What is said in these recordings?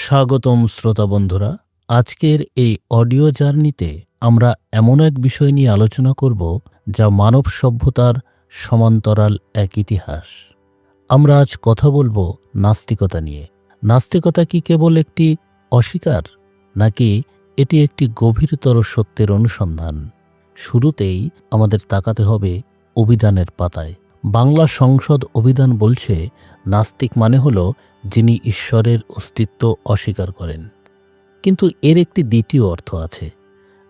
স্বাগতম শ্রোতা বন্ধুরা। আজকের এই অডিও জার্নিতে আমরা এমন এক বিষয় নিয়ে আলোচনা করব যা মানব সভ্যতার সমান্তরাল এক ইতিহাস। আমরা আজ কথা বলবো নাস্তিকতা নিয়ে। নাস্তিকতা কি কেবল একটি অস্বীকার, নাকি এটি একটি গভীরতর সত্যের অনুসন্ধান? শুরুতেই আমাদের তাকাতে হবে অভিধানের পাতায়। বাংলা সংসদ অভিধান বলছে, নাস্তিক মানে হল যিনি ঈশ্বরের অস্তিত্ব অস্বীকার করেন। কিন্তু এর একটি দ্বিতীয় অর্থ আছে,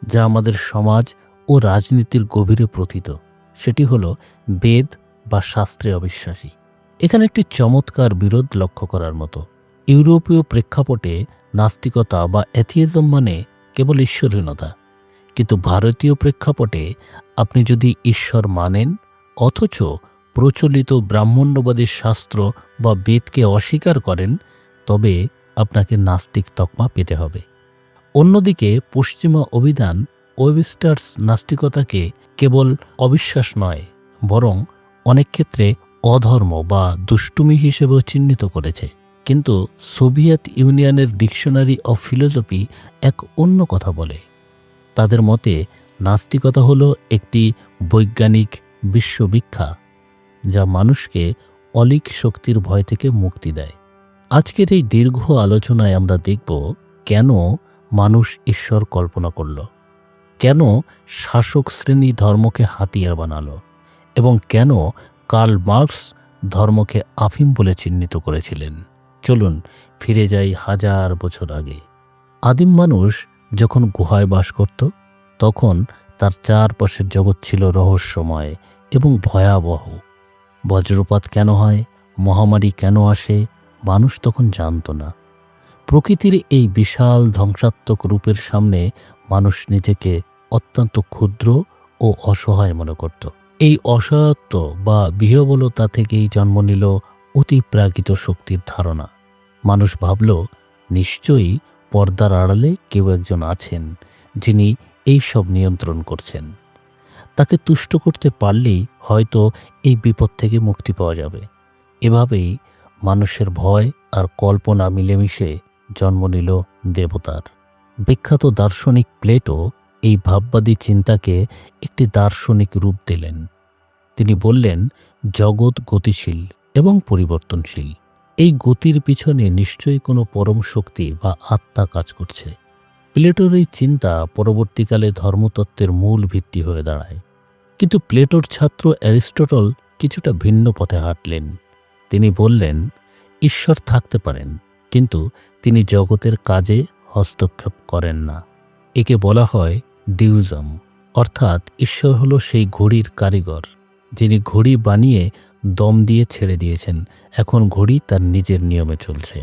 যা আমাদের সমাজ ও রাজনীতির গভীরে প্রথিত। সেটি হল বেদ বা শাস্ত্রে অবিশ্বাসী। এখানে একটি চমৎকার বিরোধ লক্ষ্য করার মতো। ইউরোপীয় প্রেক্ষাপটে নাস্তিকতা বা অ্যাথিইজম মানে কেবল ঈশ্বরহীনতা, কিন্তু ভারতীয় প্রেক্ষাপটে আপনি যদি ঈশ্বর মানেন অথচ প্রচলিত ব্রাহ্মণ্যবাদী শাস্ত্র বা বেদকে অস্বীকার করেন, তবে আপনাকে নাস্তিক তকমা পেতে হবে। অন্যদিকে পশ্চিমা অভিধান ওয়েবস্টার্স নাস্তিকতাকে কেবল অবিশ্বাস নয়, বরং অনেক ক্ষেত্রে অধর্ম বা দুষ্টুমি হিসেবেও চিহ্নিত করেছে। কিন্তু সোভিয়েত ইউনিয়নের ডিকশনারি অফ ফিলোসফি এক অন্য কথা বলে। তাদের মতে নাস্তিকতা হল একটি বৈজ্ঞানিক বিশ্ববিখ্যা, যা মানুষকে অলীক শক্তির ভয় থেকে মুক্তি দেয়। আজকের এই দীর্ঘ আলোচনায় আমরা দেখব কেন মানুষ ঈশ্বর কল্পনা করল, কেন শাসক শ্রেণী ধর্মকে হাতিয়ার বানালো, এবং কেন কার্ল মার্কস ধর্মকে আফিম বলে চিহ্নিত করেছিলেন। চলুন ফিরে যাই হাজার বছর আগে। আদিম মানুষ যখন গুহায় বাস করত, তখন তার চারপাশের জগৎ ছিল রহস্যময় এবং ভয়াবহ। বজ্রপাত কেন হয়, মহামারী কেন আসে, মানুষ তখন জানত না। প্রকৃতির এই বিশাল ধ্বংসাত্মক রূপের সামনে মানুষ নিজেকে অত্যন্ত ক্ষুদ্র ও অসহায় মনে করত। এই অসহায়ত্ব বা বিহবলতা থেকেই জন্ম নিল অতিপ্রাকৃত শক্তির ধারণা। মানুষ ভাবল, নিশ্চয়ই পর্দার আড়ালে কেউ একজন আছেন যিনি এই সব নিয়ন্ত্রণ করছেন। তাকে তুষ্ট করতে পারলেই হয়তো এই বিপদ থেকে মুক্তি পাওয়া যাবে। এভাবেই মানুষের ভয় আর কল্পনা মিলেমিশে জন্ম নিল দেবতার। বিখ্যাত দার্শনিক প্লেটো এই ভাববাদী চিন্তাকে একটি দার্শনিক রূপ দিলেন। তিনি বললেন, জগৎ গতিশীল এবং পরিবর্তনশীল। এই গতির পিছনে নিশ্চয়ই কোনো পরম শক্তি বা আত্মা কাজ করছে। প্লেটোর এই চিন্তা পরবর্তীকালে ধর্মতত্ত্বের মূল ভিত্তি হয়ে দাঁড়ায়। কিন্তু প্লেটোর ছাত্র অ্যারিস্টটল কিছুটা ভিন্ন পথে হাঁটলেন। তিনি বললেন, ঈশ্বর থাকতে পারেন, কিন্তু তিনি জগতের কাজে হস্তক্ষেপ করেন না। একে বলা হয় ডিউজম, অর্থাৎ ঈশ্বর হলো সেই ঘড়ির কারিগর, যিনি ঘড়ি বানিয়ে দম দিয়ে ছেড়ে দিয়েছেন। এখন ঘড়ি তার নিজের নিয়মে চলছে।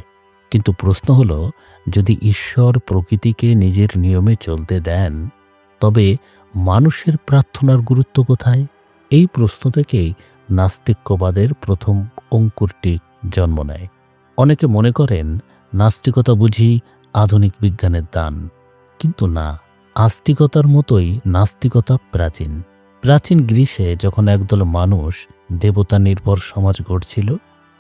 কিন্তু প্রশ্ন হলো, যদি ঈশ্বর প্রকৃতিকে নিজের নিয়মে চলতে দেন, তবে মানুষের প্রার্থনার গুরুত্ব কোথায়? এই প্রশ্ন থেকেই নাস্তিক্যবাদের প্রথম অঙ্কুরটি জন্ম নেয়। অনেকে মনে করেন নাস্তিকতা বুঝি আধুনিক বিজ্ঞানের দান, কিন্তু না। আস্তিকতার মতোই নাস্তিকতা প্রাচীন। প্রাচীন গ্রীসে যখন একদল মানুষ দেবতা নির্ভর সমাজ গড়ছিল,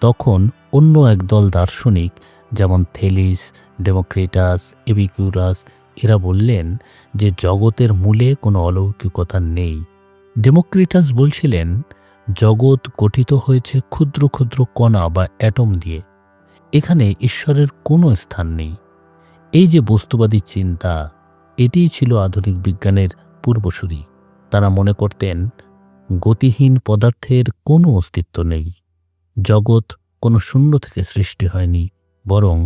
তখন অন্য একদল দার্শনিক যেমন থেলিস, ডেমোক্রিটাস, এপিকুরাস এরা বললেন যে জগতের মূলে কোনো অলৌকিকতা নেই। ডেমোক্রিটাস বলছিলেন, জগৎ গঠিত হয়েছে ক্ষুদ্র ক্ষুদ্র কণা বা অ্যাটম দিয়ে, এখানে ঈশ্বরের কোনো স্থান নেই। এই যে বস্তুবাদী চিন্তা, এটিই ছিল আধুনিক বিজ্ঞানের পূর্বসূরি। তারা মনে করতেন গতিহীন পদার্থের কোনো অস্তিত্ব নেই। জগৎ কোনো শূন্য থেকে সৃষ্টি হয়নি, বরং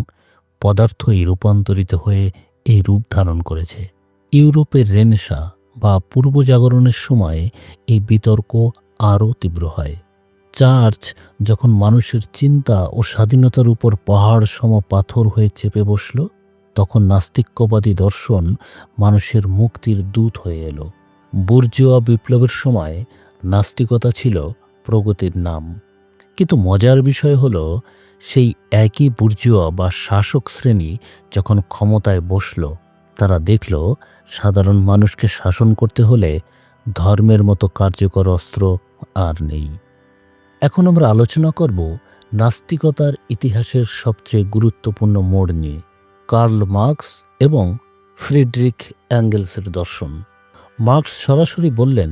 পদার্থই রূপান্তরিত হয়ে এই রূপ ধারণ করেছে। ইউরোপের রেনেসাঁ বা পূর্বজাগরণের সময় এই বিতর্ক আরও তীব্র হয়। চার্চ যখন মানুষের চিন্তা ও স্বাধীনতার উপর পাহাড় সম পাথর হয়ে চেপে বসল, তখন নাস্তিক্যবাদী দর্শন মানুষের মুক্তির দূত হয়ে এলো। বুর্জোয়া বিপ্লবের সময় নাস্তিকতা ছিল প্রগতির নাম। কিন্তু মজার বিষয় হলো, সেই একই বুর্জোয়া বা শাসক শ্রেণী যখন ক্ষমতায় বসল, তারা দেখল সাধারণ মানুষকে শাসন করতে হলে ধর্মের মতো কার্যকর অস্ত্র আর নেই। এখন আমরা আলোচনা করব নাস্তিকতার ইতিহাসের সবচেয়ে গুরুত্বপূর্ণ মোড় নিয়ে। কার্ল মার্কস এবং ফ্রিডরিখ অ্যাঙ্গেলসের দর্শন। মার্কস সরাসরি বললেন,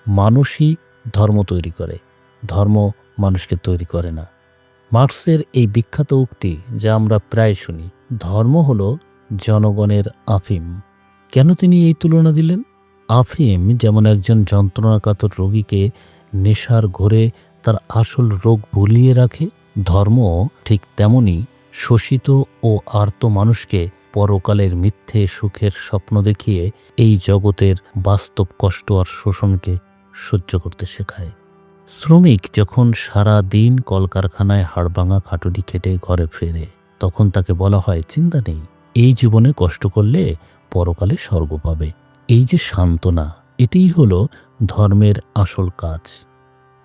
মানুষই ধর্ম তৈরি করে, ধর্ম মানুষকে তৈরি করে না। মার্কসের এই বিখ্যাত উক্তি, যা আমরা প্রায় শুনি, ধর্ম হল জনগণের আফিম। কেন তিনি এই তুলনা দিলেন? আফিম যেমন একজন যন্ত্রণাকাতর রোগীকে নেশার ঘোরে তার আসল রোগ ভুলিয়ে রাখে, ধর্ম ঠিক তেমনি শোষিত ও আর্ত মানুষকে পরকালের মিথ্যে সুখের স্বপ্ন দেখিয়ে এই জগতের বাস্তব কষ্ট আর শোষণকে সহ্য করতে শেখায়। শ্রমিক যখন সারা দিন কলকারখানায় হাড়ভাঙা খাটুনি খেটে ঘরে ফেরে, তখন তাকে বলা হয়, চিন্তা নেই, এই জীবনে কষ্ট করলে পরকালে স্বর্গ পাবে। এই যে সান্ত্বনা, এটিই হলো ধর্মের আসল কাজ।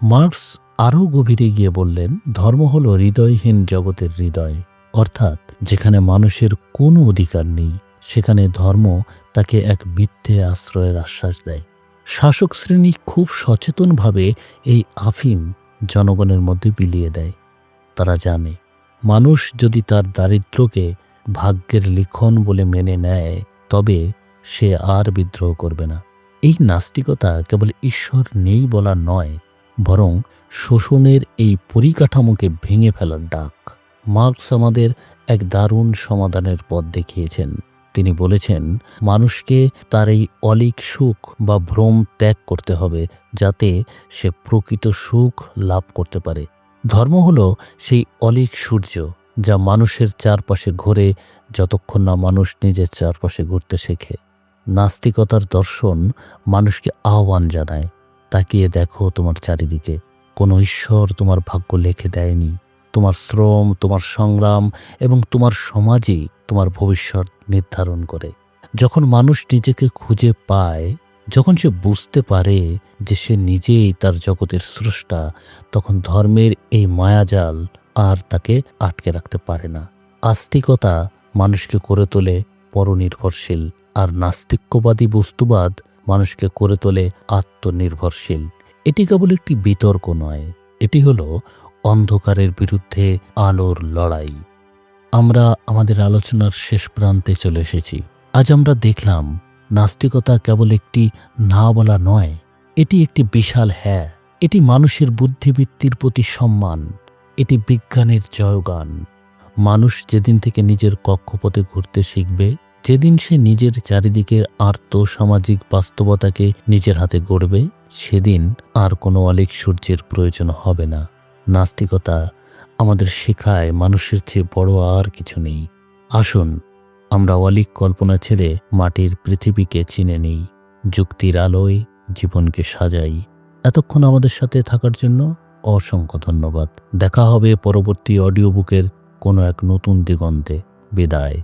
মার্কস আরও গভীরে গিয়ে বললেন, ধর্ম হলো হৃদয়হীন জগতের হৃদয়, অর্থাৎ যেখানে মানুষের কোনো অধিকার নেই, সেখানে ধর্ম তাকে এক মিথ্যে আশ্রয়ের আশ্বাস দেয়। শাসক শ্রেণী খুব সচেতনভাবে এই আফিম জনগণের মধ্যে বিলিয়ে দেয়। তারা জানে, মানুষ যদি তার দারিদ্র্যকে ভাগ্যের লিখন বলে মেনে নেয়, তবে সে আর বিদ্রোহ করবে না। এই নাস্তিকতা কেবল ঈশ্বর নেই বলা নয়, বরং শোষণের এই পরিকাঠামোকে ভেঙে ফেলার ডাক। মার্কস আমাদের এক দারুণ সমাধানের পথ দেখিয়েছেন। তিনি বলেছেন, মানুষকে তার এই অলীক সুখ বা ভ্রম ত্যাগ করতে হবে, যাতে সে প্রকৃত সুখ লাভ করতে পারে। ধর্ম হলো সেই অলীক সূর্য, যা মানুষের চারপাশে ঘোরে যতক্ষণ না মানুষ নিজের চারপাশে ঘুরতে শেখে। নাস্তিকতার দর্শন মানুষকে আহ্বান জানায়, তাকিয়ে দেখো তোমার চারিদিকে, কোনো ঈশ্বর তোমার ভাগ্য লেখে দেয়নি। তোমার শ্রম, তোমার সংগ্রাম এবং তোমার সমাজই তোমার ভবিষ্যৎ নির্ধারণ করে। যখন মানুষ নিজেকে খুঁজে পায়, যখন সে বুঝতে পারে যে সে নিজেই তার জগতের স্রষ্টা, তখন ধর্মের এই মায়াজাল আর তাকে আটকে রাখতে পারে না। আস্তিকতা মানুষকে করে তোলে পরনির্ভরশীল, আর নাস্তিক্যবাদী বস্তুবাদ মানুষকে করে তোলে আত্মনির্ভরশীল। এটি কেবল একটি বিতর্ক নয়, এটি হলো অন্ধকারের বিরুদ্ধে আলোর লড়াই। আমরা আমাদের আলোচনার শেষ প্রান্তে চলে এসেছি। আজ আমরা দেখলাম, নাস্তিকতা কেবল একটি না বলা নয়, এটি একটি বিশাল হ্যাঁ। এটি মানুষের বুদ্ধিবৃত্তির প্রতি সম্মান, এটি বিজ্ঞানের জয়গান। মানুষ যেদিন থেকে নিজের কক্ষপথে ঘুরতে শিখবে, যেদিন সে নিজের চারিদিকের আর্থসামাজিক বাস্তবতাকে নিজের হাতে গড়বে, সেদিন আর কোনো অলীক সূর্যের প্রয়োজন হবে না। নাস্তিকতা আমাদের শেখায় মানুষের চেয়ে বড় আর কিছু নেই। আসুন আমরা অলীক কল্পনা ছেড়ে মাটির পৃথিবীকে চিনে নিই, যুক্তির আলোয় জীবনকে সাজাই। এতক্ষণ আমাদের সাথে থাকার জন্য অসংখ্য ধন্যবাদ। দেখা হবে পরবর্তী অডিও বুকের কোনো এক নতুন দিগন্তে। বিদায়।